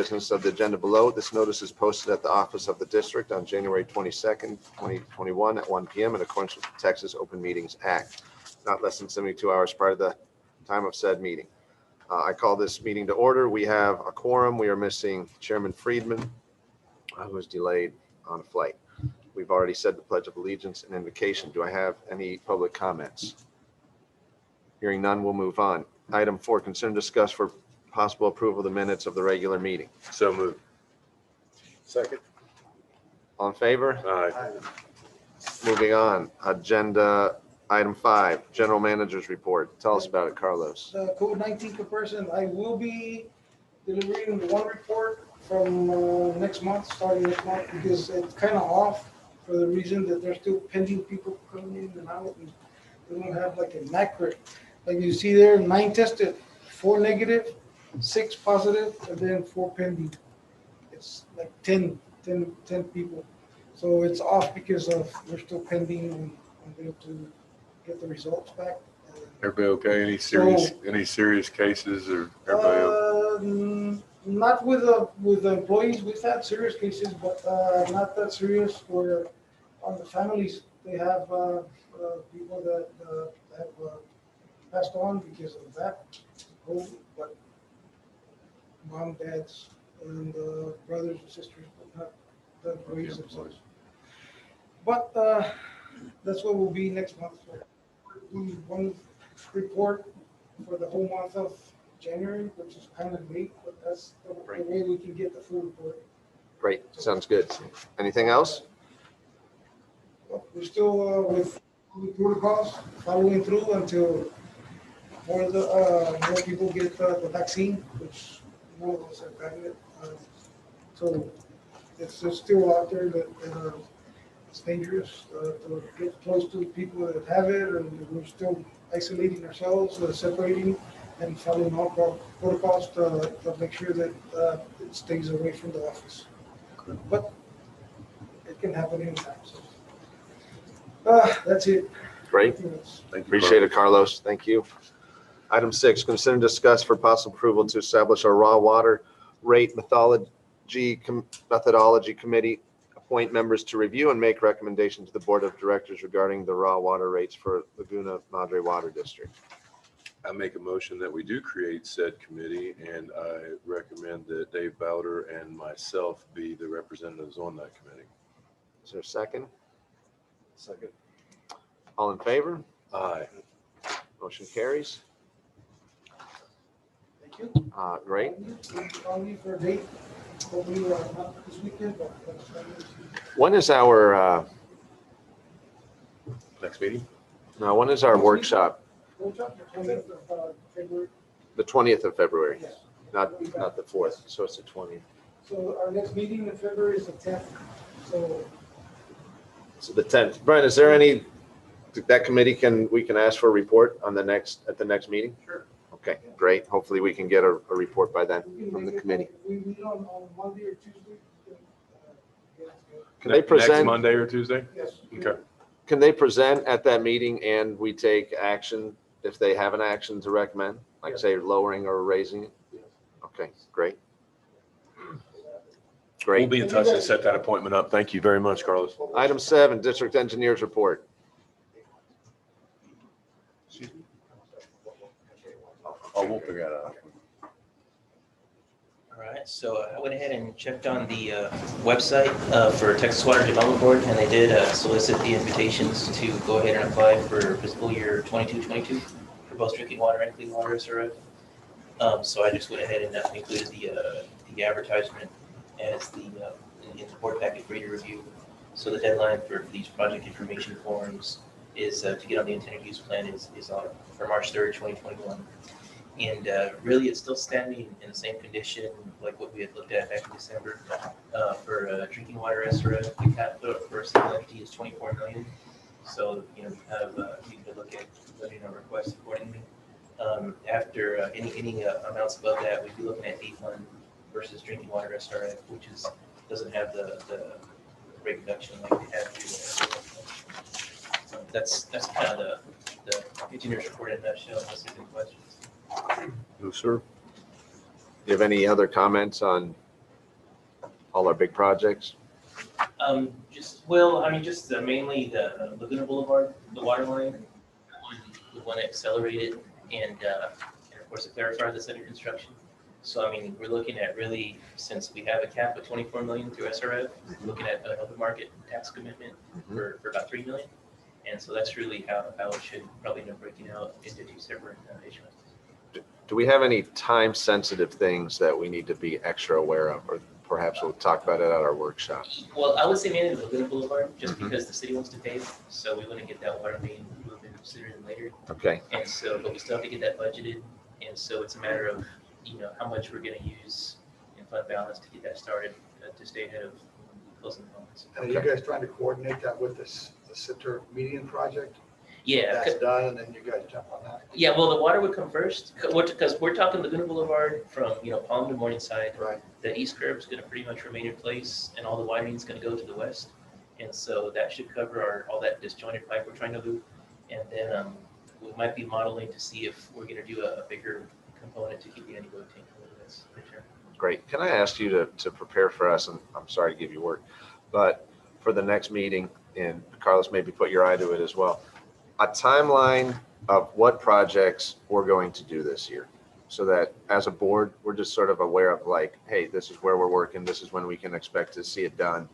business of the agenda below. This notice is posted at the office of the district on January 22nd, 2021 at 1 p.m. in accordance with the Texas Open Meetings Act, not less than 72 hours prior to the time of said meeting. I call this meeting to order. We have a quorum. We are missing Chairman Friedman, who was delayed on a flight. We've already said the Pledge of Allegiance and invocation. Do I have any public comments? Hearing none, we'll move on. Item 4, consider and discuss for possible approval of the minutes of the regular meeting. So moved. Second. All in favor? Aye. Moving on. Agenda item 5, General Manager's Report. Tell us about it, Carlos. The COVID-19 comparison, I will be delivering the one report from next month, starting next month, because it's kind of off for the reason that there's still pending people coming in and out, and they don't have like an accurate, like you see there, 9 tested, 4 negative, 6 positive, and then 4 pending. It's like 10 people. So it's off because of we're still pending and I'm able to get the results back. Everybody okay? Any serious cases or everybody okay? Not with the employees. We've had serious cases, but not that serious. Where on the families, they have people that have passed on because of that. But mom, dads, and brothers and sisters, but not the employees themselves. But that's what will be next month. One report for the whole month of January, which is kind of late, but that's the way we can get the full report. Great. Sounds good. Anything else? Well, we're still with protocols following through until more people get the vaccine, which more of us have gotten it. So it's still out there that it's dangerous to get close to people that have it, and we're still isolating ourselves, separating, and following all protocols to make sure that it stays away from the office. But it can happen anytime. So that's it. Great. Thank you. Appreciate it, Carlos. Thank you. Item 6, consider and discuss for possible approval to establish a raw water rate methodology committee, appoint members to review and make recommendations to the board of directors regarding the raw water rates for Laguna Madre Water District. I make a motion that we do create said committee, and I recommend that Dave Bowder and myself be the representatives on that committee. Is there a second? Second. All in favor? Aye. Motion carries. Thank you. Great. I'll leave for a date. Hopefully not this weekend, but next time. When is our Next meeting? when is our workshop? Workshop, the 20th of February. The 20th of February, Yes. not the 4th. So it's the 20th. So our next meeting in February is the 10th. So the 10th. Brian, is there any that committee we can ask for a report on at the next meeting? Sure. Okay, great. Hopefully we can get a report by then We can from the make it, committee. we meet on Monday or Tuesday. Can they Next present? Monday or Tuesday? Yes. Okay. Can they present at that meeting and we take action if they have an action to recommend, like Yes. say lowering or raising it? Yes. Okay, great. We'll Great. be in touch and set that appointment up. Thank you very much, Carlos. Item 7, District Engineers Report. Oh, we'll figure that out. All right, so I went ahead and checked on the website for Texas Water Development Board, and they did solicit the invitations to go ahead and apply for fiscal year 22-22 for both drinking water and clean water SRF. So I just went ahead and included the advertisement as in the board packet for your review. So the deadline for these project information forms is to get on the intended use plan is on for March 3rd, 2021. And really, it's still standing in the same condition like what we had looked at back in December. For drinking water SRF, the capital for a single entity is $24 million. So you have you can look at letting our request accordingly. After any amounts above that, we'd be looking at A-Fund versus drinking water SRF, which doesn't have the rate reduction like they have here. So that's kind of the engineer's report in a nutshell. Unless there's any questions. No, sir. Do you have any other comments on all our big projects? Just mainly the Laguna Boulevard, the water line. We want to accelerate it and of course, clarify that's under construction. So, I mean, we're looking at really, since we have a cap of 24 million through SRF, looking at an open market tax commitment for about 3 million. And so that's really how it should probably end up breaking out into two separate issuances. Do we have any time-sensitive things that we need to be extra aware of, or perhaps we'll talk about it at our workshop? Well, I would say mainly the Laguna Boulevard, just because the city wants to pave, so we want to get that water main moving sooner than later. Okay, And so, but we still have to get that budgeted, and so it's a matter of, how much we're going to use in fund balance to get that started, to stay ahead of closing the bonds. And are you guys trying to coordinate that with this, the Center median project? Yeah, That's done, and then you guys jump on that? yeah, well, the water would come first, because we're talking Laguna Boulevard from, Palm to Morningside. Right. The east curve is going to pretty much remain in place, and all the widening is going to go to the west. And so that should cover all that disjointed pipe we're trying to loop. And then we might be modeling to see if we're going to do a bigger component to keep the anti-boat tank a little bit richer. great. Can I ask you to prepare for us, and I'm sorry to give you work, but for the next meeting, and Carlos, maybe put your eye to it as well, a timeline of what projects we're going to do this year, so that as a board, we're just sort of aware of like, hey, this is where we're working, this is when we can expect to see it done,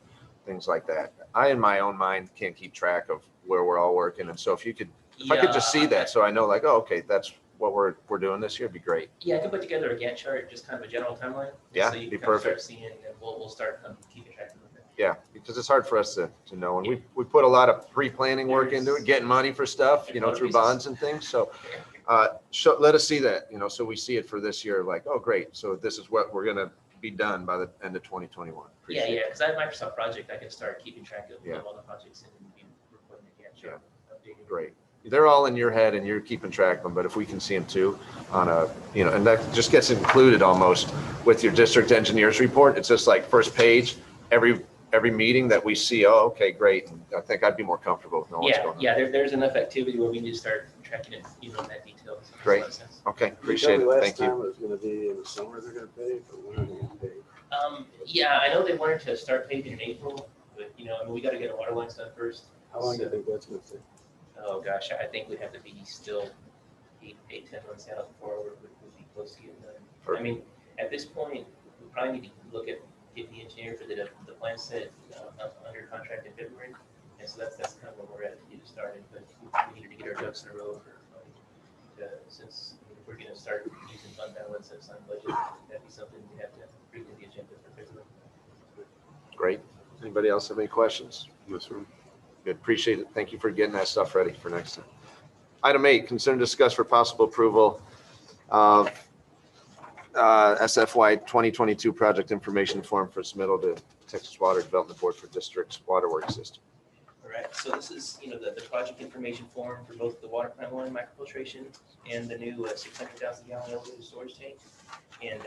things like that. I, in my own mind, can't keep track of where we're all working, and so if I could just see that, so I know like, oh, okay, that's what we're doing this year, it'd be great. Yeah, I can put together a Gantt chart, just kind of a general timeline. Yeah, so you be can kind of perfect. Start seeing, and we'll start keeping track of it. Yeah, because it's hard for us to know, and we put a lot of pre-planning work into it, getting money for stuff, through bonds and things, so let us see that, so we see it for this year, like, oh, great, so this is what we're gonna be done by the end of 2021. Yeah, because I have Microsoft Project, I can start keeping track of Yeah. all the projects and reporting the Gantt chart. Updating. Great. They're all in your head and you're keeping track of them, but if we can see them too on and that just gets included almost with your district engineers report. It's just like first page, every meeting that we see, oh, okay, great. And I think I'd be more comfortable with knowing what's going on. Yeah, there's enough activity where we need to start tracking it, in that detail. So it makes a Great. lot of sense. Okay, You appreciate told it. me last Thank time you. it was gonna be in the summer they're gonna pay, but when are they gonna pay? Yeah, I know they wanted to start paving in April, but, we got to get our water lines done first. How long do you think that's gonna take? Oh, gosh, I think we'd have to be still 8-10 months out before we'd be close to getting done. I mean, at this point, we probably need to look at getting the engineer for the plan set under contract in February. And so that's kind of where we're at to get it started, but we needed to get our ducks in a row since if we're gonna start using fund balance and sign budget, that'd be something we have to bring to the agenda for February. Great. Anybody else have any questions? This room. Good, appreciate it. Thank you for getting that stuff ready for next time. Item 8, consider and discuss for possible approval of SFY 2022 project information form for submittal to Texas Water Development Board for District's waterworks system. All right, so this is, the project information form for both the water plant one microfiltration and the new 600,000 gallon elevated storage tank. And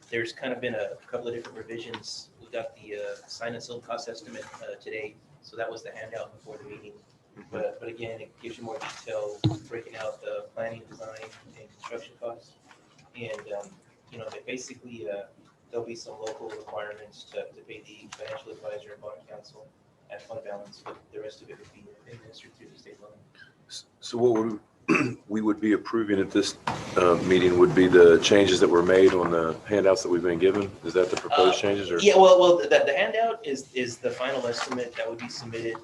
there's kind of been a couple of different revisions. We got the sign and seal cost estimate today. So that was the handout before the meeting. But again, it gives you more detail, breaking out the planning, design, and construction costs. And, that basically, there'll be some local requirements to pay the financial advisor and bond counsel at fund balance, but the rest of it would be administered through the state loan. So what we would be approving at this meeting would be the changes that were made on the handouts that we've been given? Is that the proposed changes? Or? Yeah, well, the handout is the final estimate that would be submitted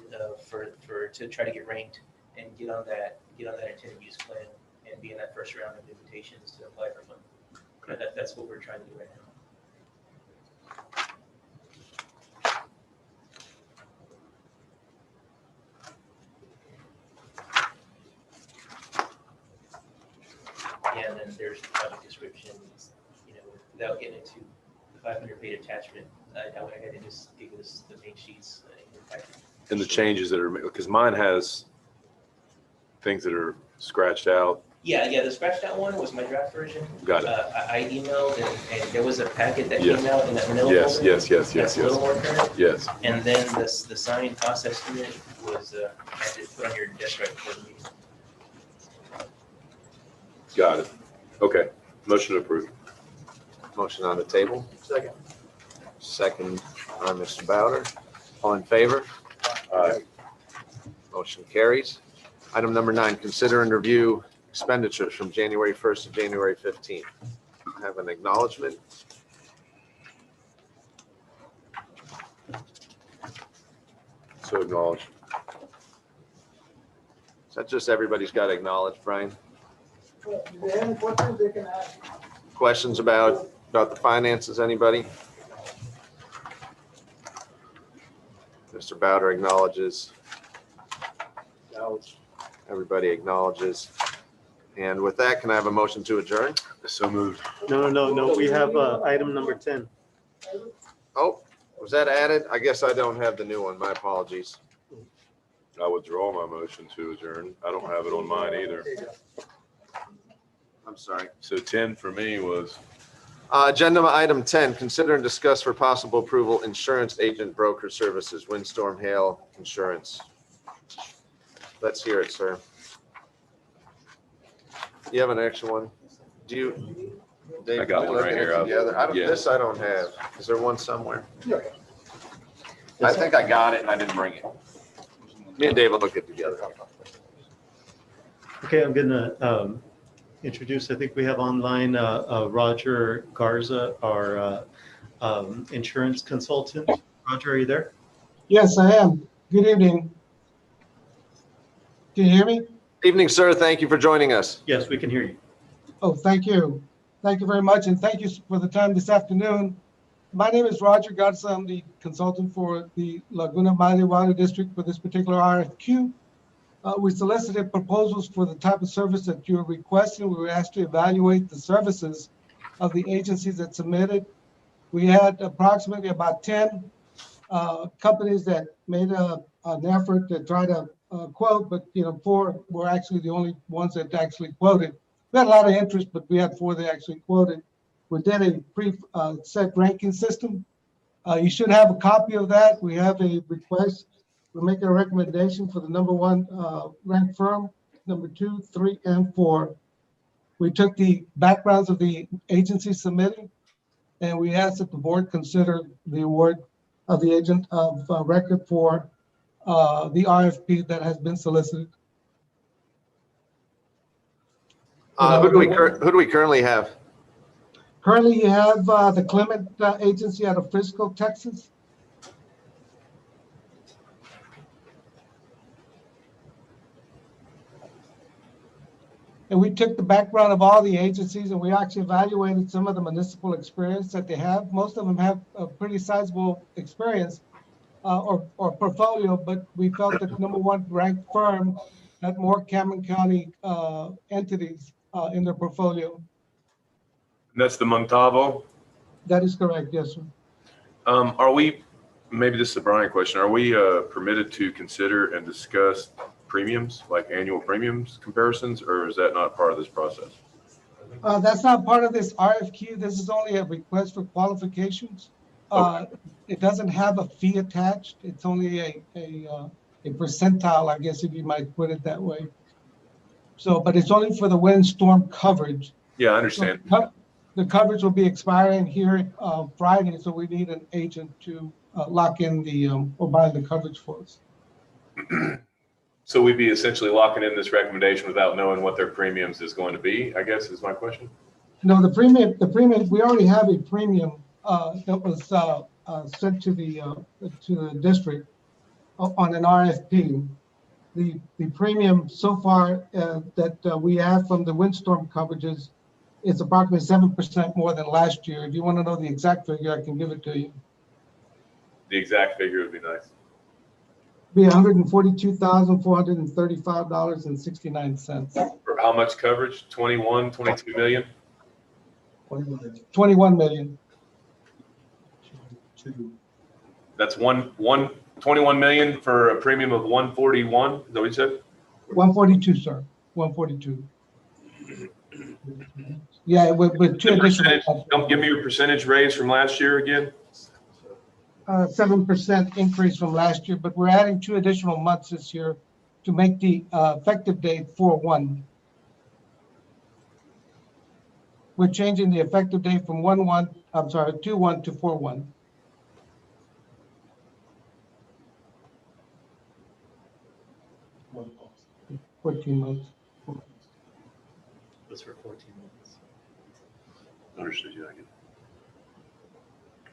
to try to get ranked and get on that intended use plan and be in that first round of invitations to apply for funding. That's what we're trying to do right now. Yeah, and then there's the project descriptions, without getting into the 500-page attachment. I went ahead and just gave us the main sheets in the packet. And the changes that are, because mine has things that are scratched out. Yeah, the scratched out one was my draft version. Got it. I emailed and there was a packet that Yes. came out in that manila Yes, folder. yes, yes, yes, That's a little yes, more current. yes. And then the signed cost estimate was, I had to put on your desk right before the meeting. Got it. Okay. Motion approved. Motion on the table. Second. Second by Mr. Bowder. All in favor? Aye. Motion carries. Item number 9, consider and review expenditures from January 1st to January 15th. I have an acknowledgement. So acknowledged. Is that just everybody's got to acknowledge, Brian? If they have any questions, they can ask. Questions about the finances, anybody? Mr. Bowder acknowledges. Everybody acknowledges. And with that, can I have a motion to adjourn? So moved. No, we have item number 10. Oh, was that added? I guess I don't have the new one. My apologies. I withdraw my motion to adjourn. I don't have it on mine either. I'm sorry. So 10 for me was, Agenda item 10, consider and discuss for possible approval insurance agent broker services, windstorm hail insurance. Let's hear it, sir. You have an extra one? Do you? Dave, I got can we one look right at it here. together? Yeah. This I don't have. Is there one somewhere? Yeah. I think I got it and I didn't bring it. Me and Dave will look at it together. Okay, I'm gonna introduce, I think we have online Roger Garza, our insurance consultant. Roger, are you there? Yes, I am. Good evening. Can you hear me? Evening, sir. Thank you for joining us. Yes, we can hear you. Oh, thank you. Thank you very much, and thank you for the time this afternoon. My name is Roger Garza. I'm the consultant for the Laguna Madre Water District for this particular RFQ. We solicited proposals for the type of service that you're requesting. We were asked to evaluate the services of the agencies that submitted. We had approximately about 10 companies that made an effort to try to quote, but 4 were actually the only ones that actually quoted. We had a lot of interest, but we had 4 that actually quoted. We did a pre-set ranking system. You should have a copy of that. We have a request. We're making a recommendation for the number 1 ranked firm, number 2, 3, and 4. We took the backgrounds of the agencies submitted, and we asked that the board consider the award of the agent of record for the RFP that has been solicited. Who do we currently have? Currently, you have the Clement Agency out of Frisco, Texas. And we took the background of all the agencies and we actually evaluated some of the municipal experience that they have. Most of them have a pretty sizable experience or portfolio, but we felt that number 1 ranked firm had more Cameron County entities in their portfolio. that's the Montalvo. That is correct, yes, sir. Are we, maybe this is a Brian question, are we permitted to consider and discuss premiums, like annual premiums comparisons, or is that not part of this process? That's not part of this RFQ. This is only a request for qualifications. It doesn't have a fee attached. It's only a percentile, I guess, if you might put it that way. So, but it's only for the windstorm coverage. Yeah, I understand. So, the coverage will be expiring here Friday, so we need an agent to lock in or buy the coverage for us. So we'd be essentially locking in this recommendation without knowing what their premiums is going to be, I guess is my question. No, the premium, we already have a premium that was sent to the district on an RFP. The premium so far that we have from the windstorm coverages is approximately 7% more than last year. If you want to know the exact figure, I can give it to you. The exact figure would be nice. Be $142,435.69. For how much coverage? 21, 22 million? 21 million. That's 21 million for a premium of 141, is that what you said? 142, sir. 142. Yeah, with 2 additional. Don't give me your percentage raise from last year again. 7% increase from last year, but we're adding 2 additional months this year to make the effective date 4/1. We're changing the effective date from 2/1 to 4/1. One policy. 14 months. Was for 14 months. Understood, yeah. I get it.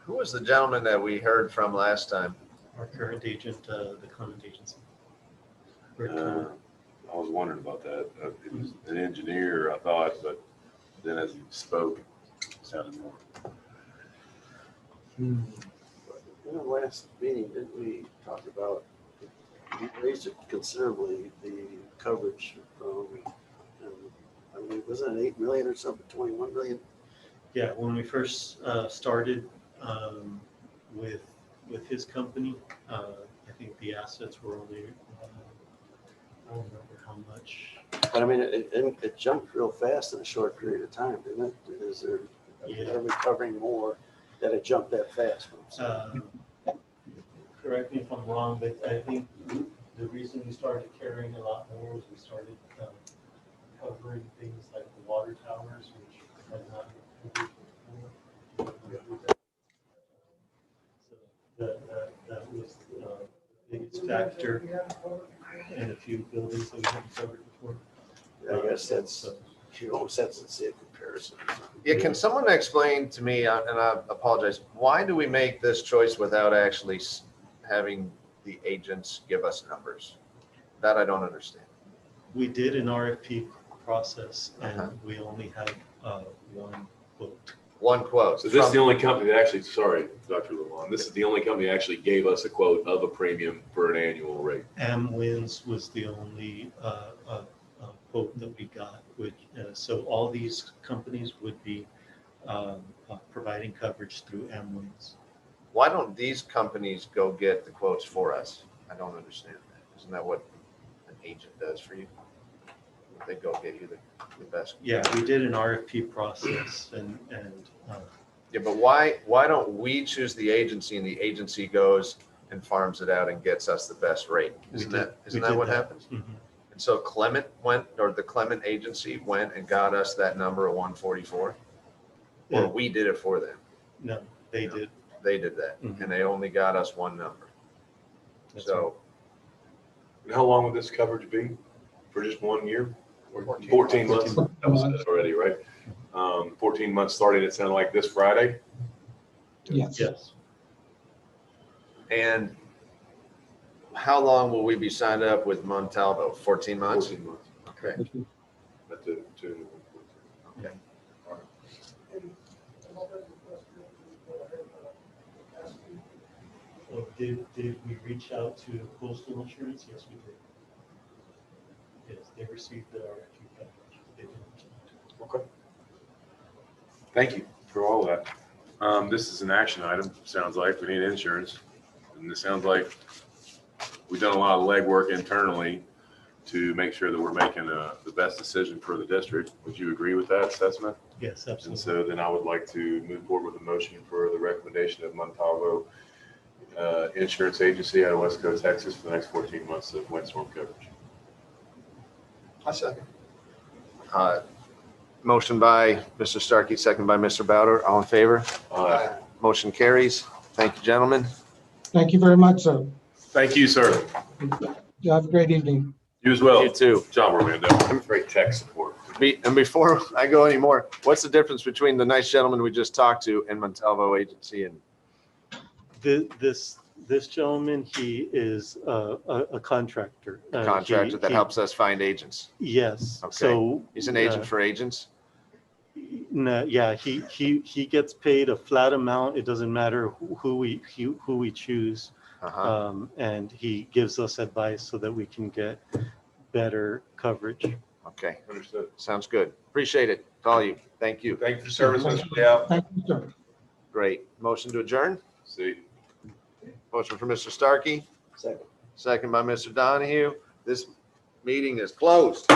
Who was the gentleman that we heard from last time? Our current agent, the Clement Agency. I was wondering about that. It was an engineer, I thought, but then as he spoke, it sounded more. In the last meeting, didn't we talk about, we raised it considerably, the coverage from, I mean, wasn't it 8 million or something, 21 million? Yeah, when we first started with his company, I think the assets were only, I don't remember how much. But I mean, it jumped real fast in a short period of time, didn't it? Is there, are we covering more that it jumped that fast? Correct me if I'm wrong, but I think the reason we started carrying a lot more was we started covering things like the water towers, which had not been covered before. So that was the biggest factor in a few buildings that we hadn't covered before. I guess that's, you almost have to see a comparison. Yeah, can someone explain to me, and I apologize, why do we make this choice without actually having the agents give us numbers? That I don't understand. We did an RFP process and we only had one quote. One quote. So this is the only company that actually, sorry, Dr. Lalonde, this is the only company that actually gave us a quote of a premium for an annual rate. Amwins was the only quote that we got, which so all these companies would be providing coverage through Amwins. Why don't these companies go get the quotes for us? I don't understand that. Isn't that what an agent does for you? They go get you the best. Yeah, we did an RFP process and Yeah, but why don't we choose the agency and the agency goes and farms it out and gets us the best rate? Isn't that what happens? Mhm. And so Clement went, or the Clement agency went and got us that number of 144? Yeah. Or we did it for them? No, they did. They did that, Mhm. and they only got us one number. That's So And how long would this coverage be? For just 1 year? Or 14 14 months? 14 That was months. said already, right? 14 months starting, it sounded like this Friday? Yes. Yes. And how long will we be signed up with Montalvo? 14 months? 14 months. Okay. But to Okay. So did we reach out to Coastal Insurance? Yes, we did. Yes, they received the RFQ package. They did reach out to. Okay. Thank you for all of that. This is an action item, sounds like. We need insurance. And it sounds like we've done a lot of legwork internally to make sure that we're making the best decision for the district. Would you agree with that assessment? Yes, And absolutely. so then I would like to move forward with a motion for the recommendation of Montalvo Insurance Agency out of Westco, Texas for the next 14 months of windstorm coverage. I second. Motion by Mr. Starkey, second by Mr. Bowder. All in favor? Motion carries. Thank you, gentlemen. Thank you very much, sir. Thank you, sir. You have a great evening. You as well. You too. John Orlando. Great tech support. And before I go anymore, what's the difference between the nice gentleman we just talked to and Montalvo Agency? And This gentleman, he is a contractor. contractor that helps us find agents? Yes. Okay. So He's an agent for agents? no, yeah, he gets paid a flat amount. It doesn't matter who we choose, and he gives us advice so that we can get better coverage. Okay, Understood. sounds good. Appreciate it. Call you. Thank you. Thank you for service, Mr. Diao. Thank you, sir. Great. Motion to adjourn? See. Motion for Mr. Starkey, Second. second by Mr. Donahue. This meeting is closed.